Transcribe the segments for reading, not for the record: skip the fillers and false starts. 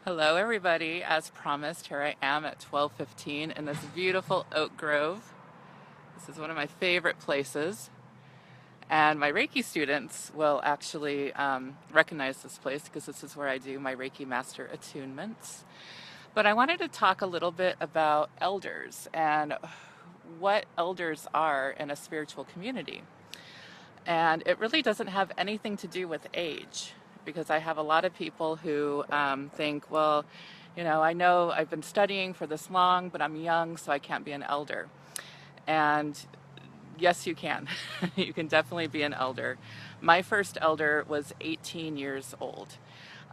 Hello everybody, as promised, here I am at 12:15 in this beautiful oak grove. This is one of my favorite places, and my Reiki students will actually recognize this place because this is where I do my Reiki Master attunements. But I wanted to talk a little bit about elders and what elders are in a spiritual community. And it really doesn't have anything to do with age, because I have a lot of people who think, well, I know I've been studying for this long, but I'm young, so I can't be an elder. And yes, you can. You can definitely be an elder. My first elder was 18 years old.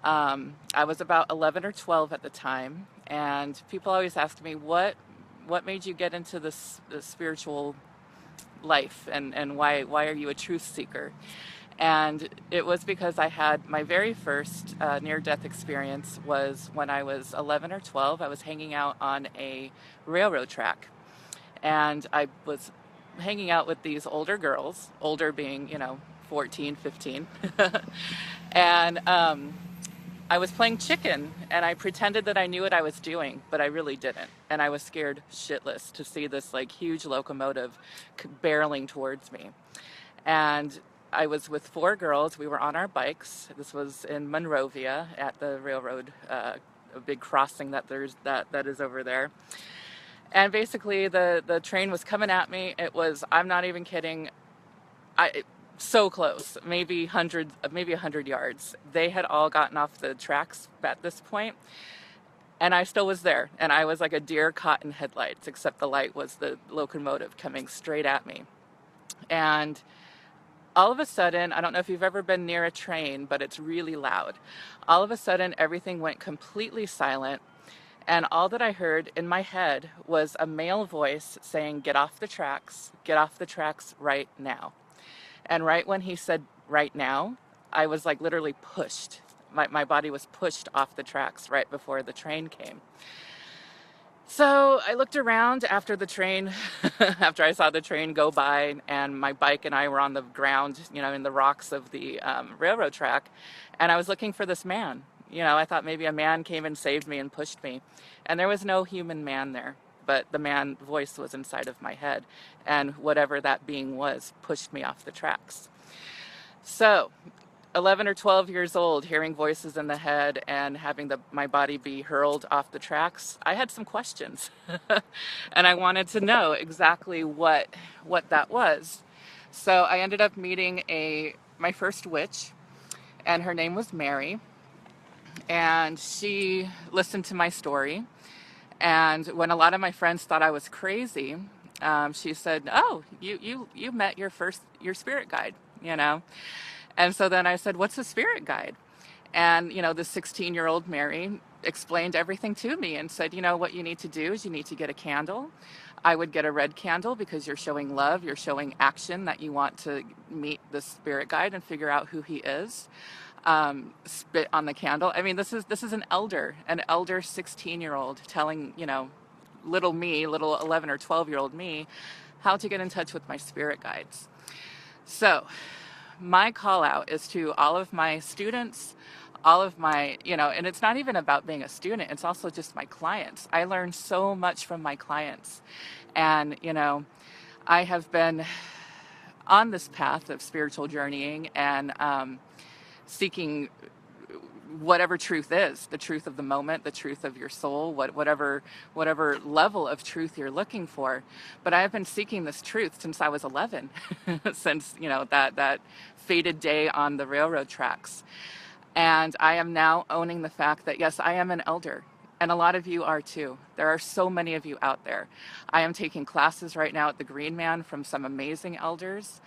I was about 11 or 12 at the time, and people always ask me, what made you get into this spiritual life, and why are you a truth seeker? And it was because I had my very first near-death experience was when I was 11 or 12. I was hanging out on a railroad track, and I was hanging out with these older girls, older being 14, 15. And I was playing chicken, and I pretended that I knew what I was doing, but I really didn't. And I was scared shitless to see this like huge locomotive barreling towards me. And I was with four girls. We were on our bikes. This was in Monrovia at the railroad, a big crossing that is over there. And basically, the train was coming at me. It was, I'm not even kidding, so close, maybe maybe 100 yards. They had all gotten off the tracks at this point, and I still was there. And I was like a deer caught in headlights, except the light was the locomotive coming straight at me. And all of a sudden, I don't know if you've ever been near a train, but it's really loud. All of a sudden, everything went completely silent. And all that I heard in my head was a male voice saying, get off the tracks right now. And right when he said right now, I was like literally pushed. My body was pushed off the tracks right before the train came. So I looked around after the train, after I saw the train go by, and my bike and I were on the ground, in the rocks of the railroad track, and I was looking for this man. I thought maybe a man came and saved me and pushed me, and there was no human man there, but the man voice was inside of my head, and whatever that being was pushed me off the tracks. So 11 or 12 years old, hearing voices in the head and having my body be hurled off the tracks, I had some questions. And I wanted to know exactly what that was. So I ended up meeting my first witch, and her name was Mary. And she listened to my story. And when a lot of my friends thought I was crazy, she said, "Oh, you met your spirit guide, And so then I said, "What's a spirit guide?" And, the 16-year-old Mary explained everything to me and said, what you need to do is you need to get a candle. I would get a red candle because you're showing love, you're showing action, that you want to meet the spirit guide and figure out who he is. Spit on the candle. I mean, this is an elder 16-year-old telling, little me, little 11 or 12-year-old me, how to get in touch with my spirit guides. So my call out is to all of my students, all of my, and it's not even about being a student, it's also just my clients. I learn so much from my clients. And, I have been on this path of spiritual journeying and seeking whatever truth is, the truth of the moment, the truth of your soul, whatever level of truth you're looking for. But I have been seeking this truth since I was 11, since, that fated day on the railroad tracks. And I am now owning the fact that, yes, I am an elder. And a lot of you are too. There are so many of you out there. I am taking classes right now at the Green Man from some amazing elders.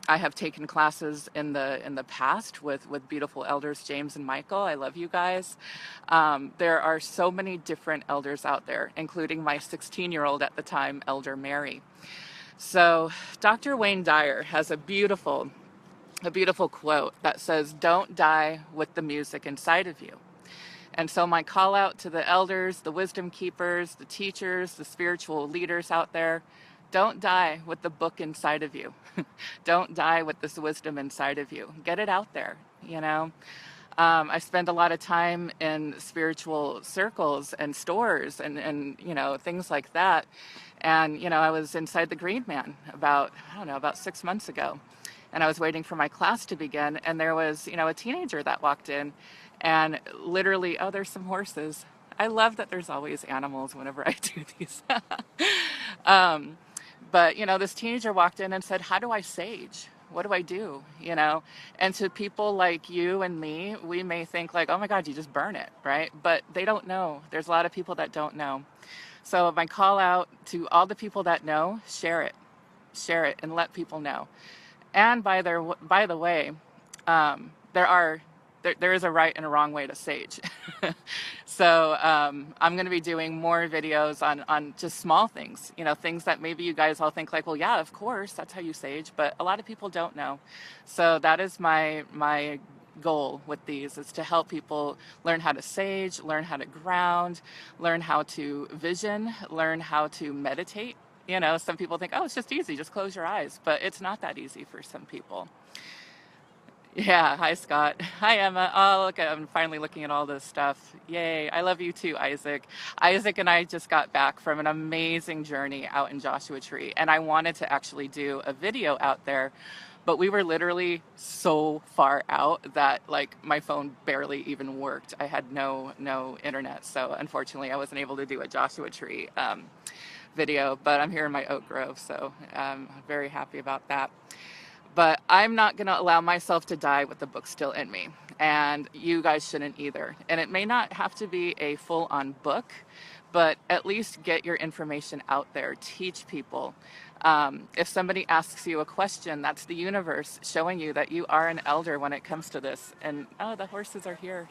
I have taken classes in the past with beautiful elders, James and Michael. I love you guys. There are so many different elders out there, including my 16-year-old at the time, Elder Mary. So Dr. Wayne Dyer has a beautiful quote that says, "Don't die with the music inside of you." And so my call out to the elders, the wisdom keepers, the teachers, the spiritual leaders out there, don't die with the book inside of you. Don't die with this wisdom inside of you. Get it out there, I spend a lot of time in spiritual circles and stores and things like that. And I was inside the Green Man about, I don't know, about 6 months ago, and I was waiting for my class to begin, and there was a teenager that walked in, and literally, oh, there's some horses. I love that there's always animals whenever I do these. um, but this teenager walked in and said, "How do I sage? What do I do?" And to people like you and me, we may think like, "Oh my God, you just burn it," right? But they don't know. There's a lot of people that don't know. So my call out to all the people that know: share it, and let people know. And by the way, there are there is a right and a wrong way to sage. So I'm going to be doing more videos on just small things, things that maybe you guys all think like, well, yeah, of course, that's how you sage, but a lot of people don't know. So that is my goal with these, is to help people learn how to sage, learn how to ground, learn how to vision, learn how to meditate. Some people think, oh, it's just easy, just close your eyes, but it's not that easy for some people. Yeah, hi Scott. Hi Emma. Oh, look, I'm finally looking at all this stuff. Yay. I love you too, Isaac. Isaac and I just got back from an amazing journey out in Joshua Tree, and I wanted to actually do a video out there, but we were literally so far out that like my phone barely even worked. I had no internet, so unfortunately I wasn't able to do a Joshua Tree video, but I'm here in my oak grove, so I'm very happy about that. But I'm not going to allow myself to die with the book still in me. And you guys shouldn't either. And it may not have to be a full-on book, but at least get your information out there. Teach people. If somebody asks you a question, that's the universe showing you that you are an elder when it comes to this. And, oh, the horses are here.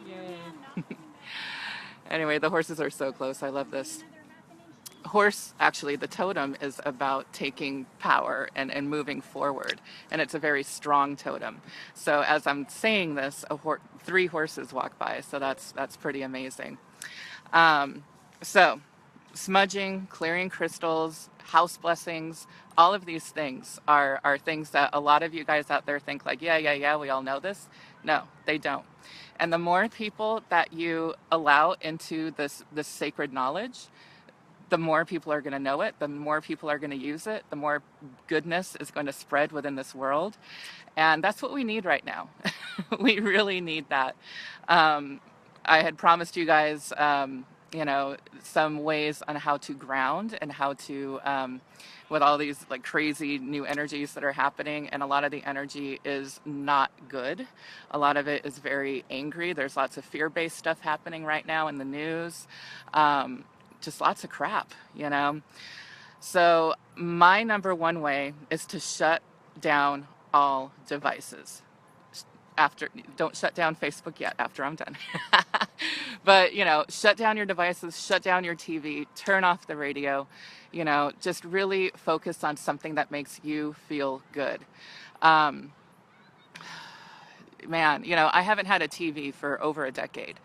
Yay. Anyway, the horses are so close. I love this. Horse, actually, the totem is about taking power and moving forward, and it's a very strong totem. So as I'm saying this, three horses walk by, so that's pretty amazing. So smudging, clearing crystals, house blessings, all of these things are things that a lot of you guys out there think like, yeah, we all know this. No, they don't. And the more people that you allow into this sacred knowledge, the more people are going to know it, the more people are going to use it, the more goodness is going to spread within this world. And that's what we need right now. We really need that. I had promised you guys, some ways on how to ground and how to, with all these like crazy new energies that are happening. And a lot of the energy is not good. A lot of it is very angry. There's lots of fear-based stuff happening right now in the news. Just lots of crap. So my number one way is to shut down all devices. Don't shut down Facebook yet, after I'm done. But, shut down your devices, shut down your TV, turn off the radio, just really focus on something that makes you feel good. Man, I haven't had a TV for over a decade.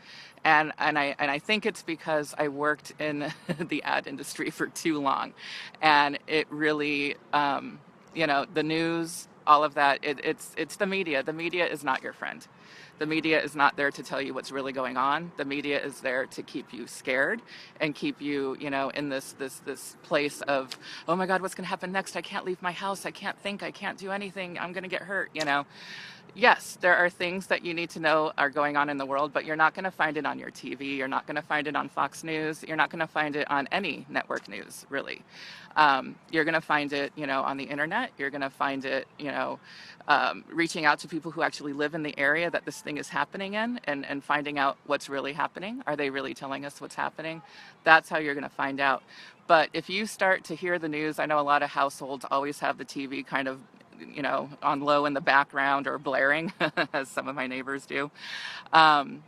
And I think it's because I worked in the ad industry for too long. And it really, the news, all of that, it's the media. The media is not your friend. The media is not there to tell you what's really going on. The media is there to keep you scared and keep you, in this place of, oh my God, what's going to happen next? I can't leave my house. I can't think. I can't do anything. I'm going to get hurt. Yes, there are things that you need to know are going on in the world, but you're not going to find it on your TV. You're not going to find it on Fox News. You're not going to find it on any network news, really. You're going to find it, on the internet. You're going to find it, reaching out to people who actually live in the area that this thing is happening in, and finding out what's really happening. Are they really telling us what's happening? That's how you're going to find out. But if you start to hear the news, I know a lot of households always have the TV kind of on low in the background or blaring, as some of my neighbors do. And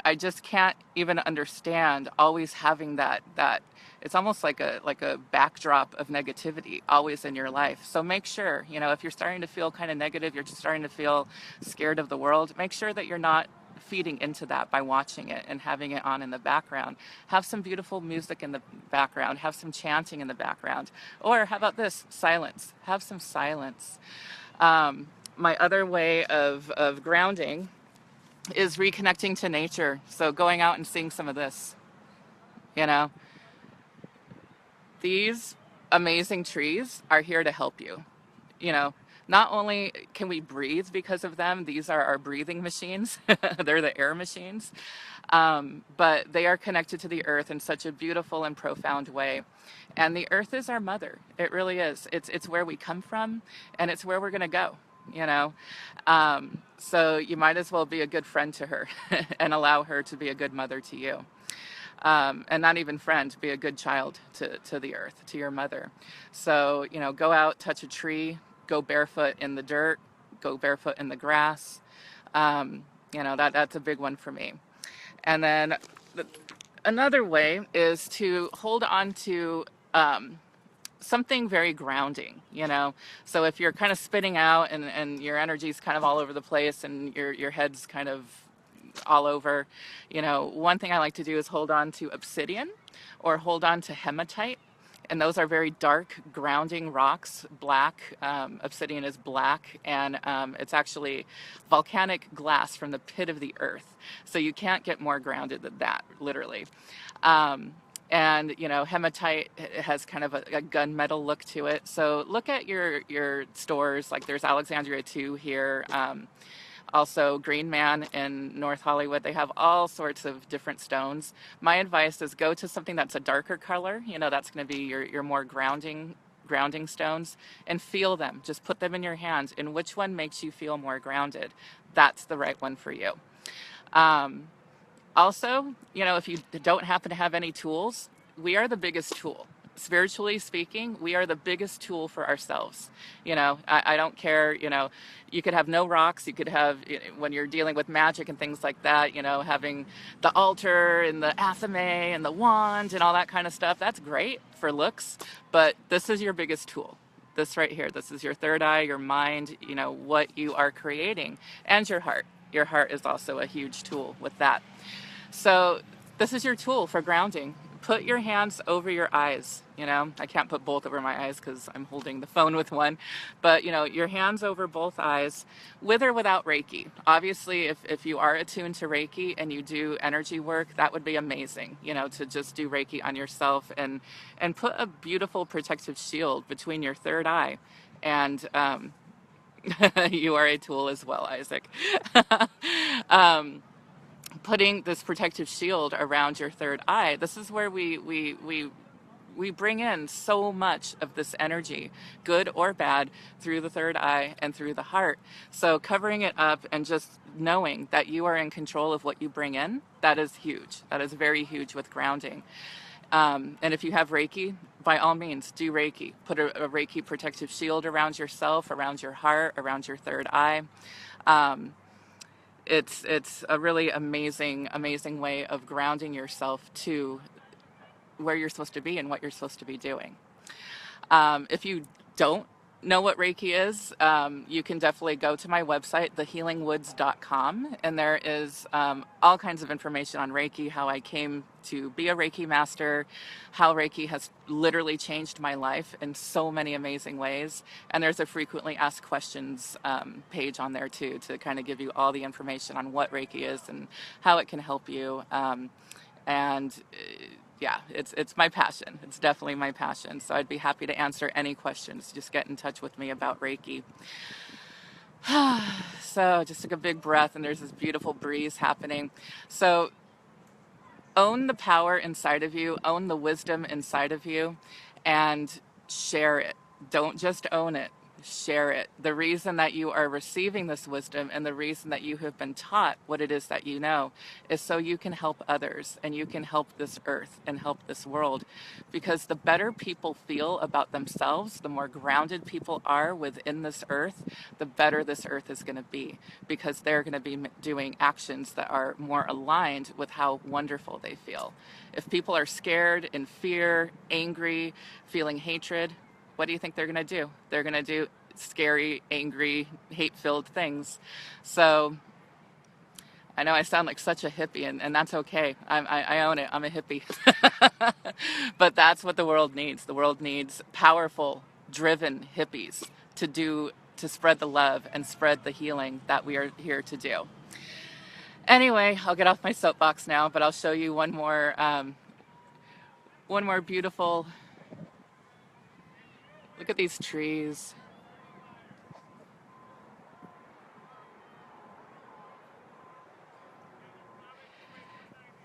I just can't even understand always having that it's almost like a backdrop of negativity always in your life. So make sure, if you're starting to feel kind of negative, you're just starting to feel scared of the world, make sure that you're not feeding into that by watching it and having it on in the background. Have some beautiful music in the background, have some chanting in the background. Or how about this? Silence. Have some silence. My other way of grounding is reconnecting to nature. So going out and seeing some of this, you know, these amazing trees are here to help you. You know, not only can we breathe because of them, these are our breathing machines, they're the air machines, but they are connected to the earth in such a beautiful and profound way. And the earth is our mother. It really is. It's where we come from, and it's where we're going to go. You know, so you might as well be a good friend to her and allow her to be a good mother to you. And not even friend, be a good child to the earth, to your mother. So, you know, go out, touch a tree, go barefoot in the dirt, go barefoot in the grass. You know, that's a big one for me. And then another way is to hold on to something very grounding, you know. So if you're kind of spinning out and your energy's kind of all over the place and your head's kind of all over, you know, one thing I like to do is hold on to obsidian or hold on to hematite. And those are very dark, grounding rocks, black. Obsidian is black, and it's actually volcanic glass from the pit of the earth. So you can't get more grounded than that, literally. Um, and you know, hematite has kind of a gunmetal look to it. So look at your stores. Like there's Alexandria 2 here. Also Green Man in North Hollywood. They have all sorts of different stones. My advice is go to something that's a darker color. You know, that's going to be your more grounding stones, and feel them. Just put them in your hands, and which one makes you feel more grounded? That's the right one for you. Um, Also, you know, if you don't happen to have any tools, we are the biggest tool. Spiritually speaking, we are the biggest tool for ourselves. You know, I don't care, you know, you could have no rocks. You could have, you know, when you're dealing with magic and things like that, you know, having the altar and the athame and the wand and all that kind of stuff. That's great for looks, but this is your biggest tool. This right here, this is your third eye, your mind, you know, what you are creating, and your heart. Your heart is also a huge tool with that. So this is your tool for grounding. Put your hands over your eyes. You know, I can't put both over my eyes because I'm holding the phone with one, but you know, your hands over both eyes, with or without Reiki. Obviously, if you are attuned to Reiki and you do energy work, that would be amazing, you know, to just do Reiki on yourself and put a beautiful protective shield between your third eye. And you are a tool as well, Isaac. um, Putting this protective shield around your third eye, this is where we bring in so much of this energy, good or bad, through the third eye and through the heart. So covering it up and just knowing that you are in control of what you bring in, that is huge. That is very huge with grounding. And if you have Reiki, by all means, do Reiki. Put a Reiki protective shield around yourself, around your heart, around your third eye. Um, it's a really amazing way of grounding yourself to where you're supposed to be and what you're supposed to be doing. If you don't know what Reiki is, you can definitely go to my website, thehealingwoods.com, and there is all kinds of information on Reiki, how I came to be a Reiki master, how Reiki has literally changed my life in so many amazing ways. And there's a frequently asked questions page on there too, to kind of give you all the information on what Reiki is and how it can help you. And yeah, it's my passion. It's definitely my passion. So I'd be happy to answer any questions. Just get in touch with me about Reiki. So just took a big breath, and there's this beautiful breeze happening. So own the power inside of you, own the wisdom inside of you, and share it. Don't just own it, share it. The reason that you are receiving this wisdom and the reason that you have been taught what it is that you know is so you can help others and you can help this earth and help this world. Because the better people feel about themselves, the more grounded people are within this earth, the better this earth is going to be, because they're going to be doing actions that are more aligned with how wonderful they feel. If people are scared, in fear, angry, feeling hatred, what do you think they're going to do? They're going to do scary, angry, hate-filled things. So I know I sound like such a hippie, and that's okay. I own it. I'm a hippie. But that's what the world needs. The world needs powerful, driven hippies to do to spread the love and spread the healing that we are here to do. Anyway, I'll get off my soapbox now, but I'll show you one more beautiful. Look at these trees.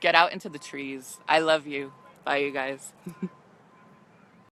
Get out into the trees. I love you. Bye, you guys.